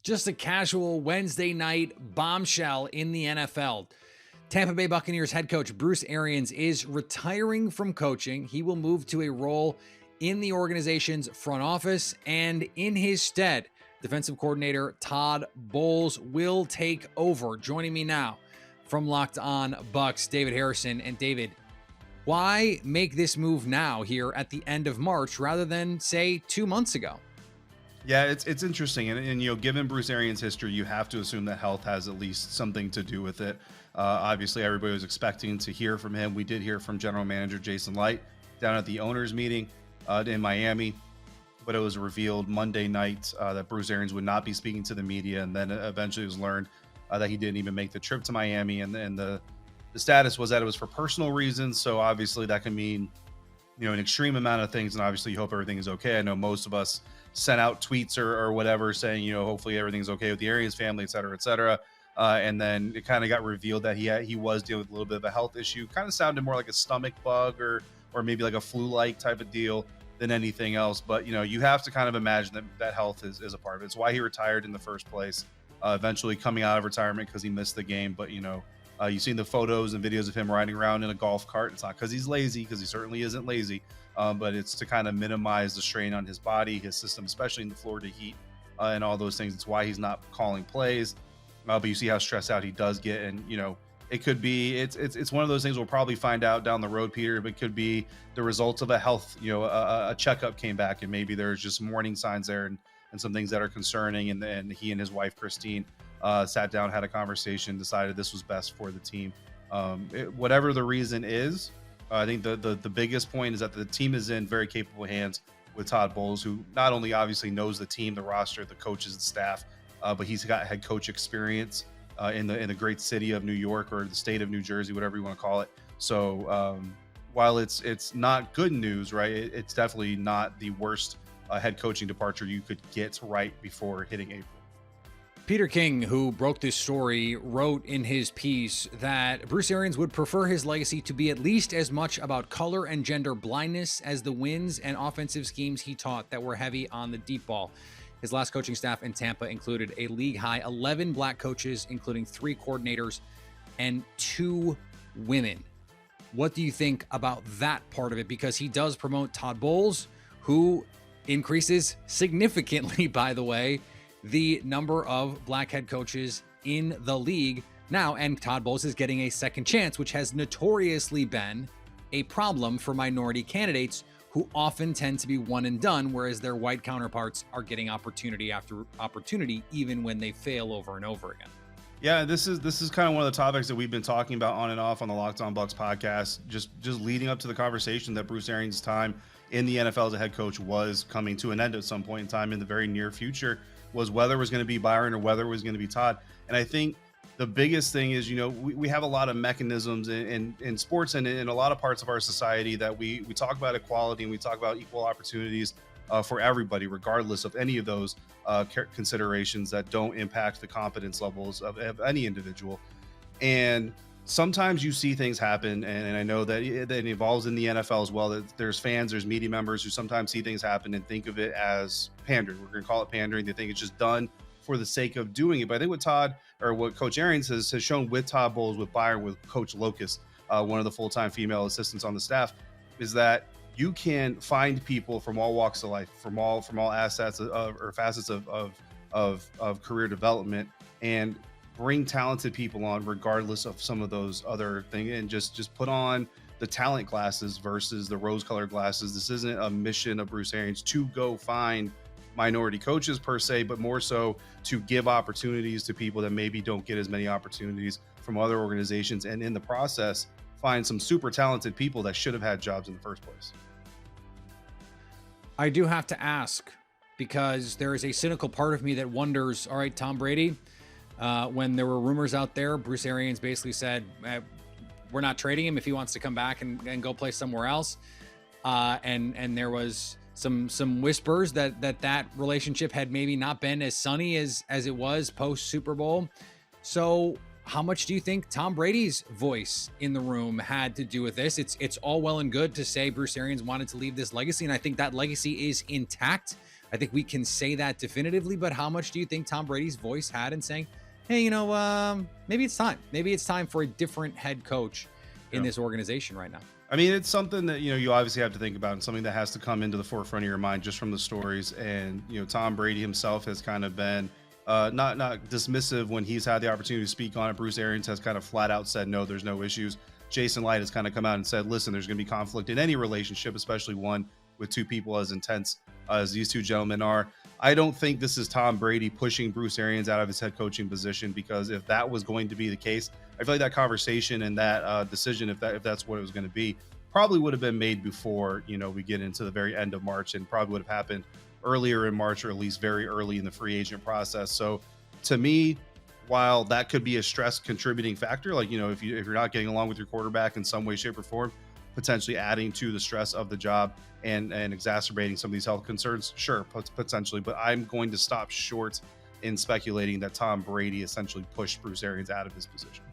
Just a casual Wednesday night bombshell in the NFL. Tampa Bay Buccaneers head coach Bruce Arians is retiring from coaching. He will move to a role in the organization's front office, and in his stead, defensive coordinator Todd Bowles will take over. Joining me now from Locked On Bucs, David Harrison. And David, why make this move now here at the end of March rather than, say, 2 months ago? Yeah, it's interesting. And given Bruce Arians' history, you have to assume that health has at least something to do with it. Obviously, everybody was expecting to hear from him. We did hear from general manager Jason Light down at the owners meeting in Miami, but it was revealed Monday night that Bruce Arians would not be speaking to the media. And then eventually it was learned that he didn't even make the trip to Miami. And the status was that it was for personal reasons. So obviously that can mean, an extreme amount of things. And obviously you hope everything is okay. I know most of us sent out tweets or whatever saying, hopefully everything's okay with the Arians family, et cetera, et cetera. And then it kind of got revealed that he was dealing with a little bit of a health issue. Kind of sounded more like a stomach bug or maybe like a flu-like type of deal than anything else. But, you have to kind of imagine that health is a part of it. It's why he retired in the first place, eventually coming out of retirement because he missed the game. But, you've seen the photos and videos of him riding around in a golf cart. It's not because he's lazy, because he certainly isn't lazy. But it's to kind of minimize the strain on his body, his system, especially in the Florida heat and all those things. It's why he's not calling plays. But you see how stressed out he does get. And, it could be it's one of those things we'll probably find out down the road, Peter. But it could be the results of a health, a checkup came back and maybe there's just some warning signs there and some things that are concerning. And then he and his wife, Christine, sat down, had a conversation, decided this was best for the team. Whatever the reason is, I think the biggest point is that the team is in very capable hands with Todd Bowles, who not only obviously knows the team, the roster, the coaches, the staff, but he's got head coach experience in the great city of New York or the state of New Jersey, whatever you want to call it. So while it's not good news, right, it's definitely not the worst head coaching departure you could get right before hitting April. Peter King, who broke this story, wrote in his piece that Bruce Arians would prefer his legacy to be at least as much about color and gender blindness as the wins and offensive schemes he taught that were heavy on the deep ball. His last coaching staff in Tampa included a league-high 11 black coaches, including 3 coordinators and 2 women. What do you think about that part of it? Because he does promote Todd Bowles, who increases significantly, by the way, the number of black head coaches in the league now, and Todd Bowles is getting a second chance, which has notoriously been a problem for minority candidates who often tend to be one and done, whereas their white counterparts are getting opportunity after opportunity, even when they fail over and over again. Yeah, this is kind of one of the topics that we've been talking about on and off on the Locked On Bucs podcast, just leading up to the conversation that Bruce Arians' time in the NFL as a head coach was coming to an end at some point in time in the very near future, was whether it was going to be Byron or whether it was going to be Todd. And I think the biggest thing is, we have a lot of mechanisms in sports and in a lot of parts of our society that we talk about equality and we talk about equal opportunities for everybody, regardless of any of those considerations that don't impact the competence levels of any individual. And sometimes you see things happen, and I know that it evolves in the NFL as well, that there's fans, there's media members who sometimes see things happen and think of it as pandering. We're going to call it pandering. They think it's just done for the sake of doing it. But I think what Coach Arians has shown with Todd Bowles, with Byron, with Coach Locust, one of the full-time female assistants on the staff, is that you can find people from all walks of life, from all assets or facets of career development, and bring talented people on regardless of some of those other things, and just put on the talent glasses versus the rose-colored glasses. This isn't a mission of Bruce Arians to go find minority coaches per se, but more so to give opportunities to people that maybe don't get as many opportunities from other organizations, and in the process find some super talented people that should have had jobs in the first place. I do have to ask, because there is a cynical part of me that wonders, all right, Tom Brady, when there were rumors out there, Bruce Arians basically said, we're not trading him if he wants to come back and go play somewhere else. And there was some whispers that relationship had maybe not been as sunny as it was post Super Bowl. So how much do you think Tom Brady's voice in the room had to do with this? It's all well and good to say Bruce Arians wanted to leave this legacy, and I think that legacy is intact. I think we can say that definitively. But how much do you think Tom Brady's voice had in saying, hey, maybe it's time. Maybe it's time for a different head coach in this organization right now? I mean, it's something that, you obviously have to think about, and something that has to come into the forefront of your mind just from the stories. And, Tom Brady himself has kind of been not dismissive when he's had the opportunity to speak on it. Bruce Arians has kind of flat out said, no, there's no issues. Jason Light has kind of come out and said, listen, there's going to be conflict in any relationship, especially one with two people as intense as these two gentlemen are. I don't think this is Tom Brady pushing Bruce Arians out of his head coaching position, because if that was going to be the case, I feel like that conversation and that decision, if that's what it was going to be, probably would have been made before, we get into the very end of March, and probably would have happened earlier in March, or at least very early in the free agent process. So to me, while that could be a stress contributing factor, like, if you're not getting along with your quarterback in some way, shape, or form, potentially adding to the stress of the job and exacerbating some of these health concerns, sure, potentially. But I'm going to stop short in speculating that Tom Brady essentially pushed Bruce Arians out of his position.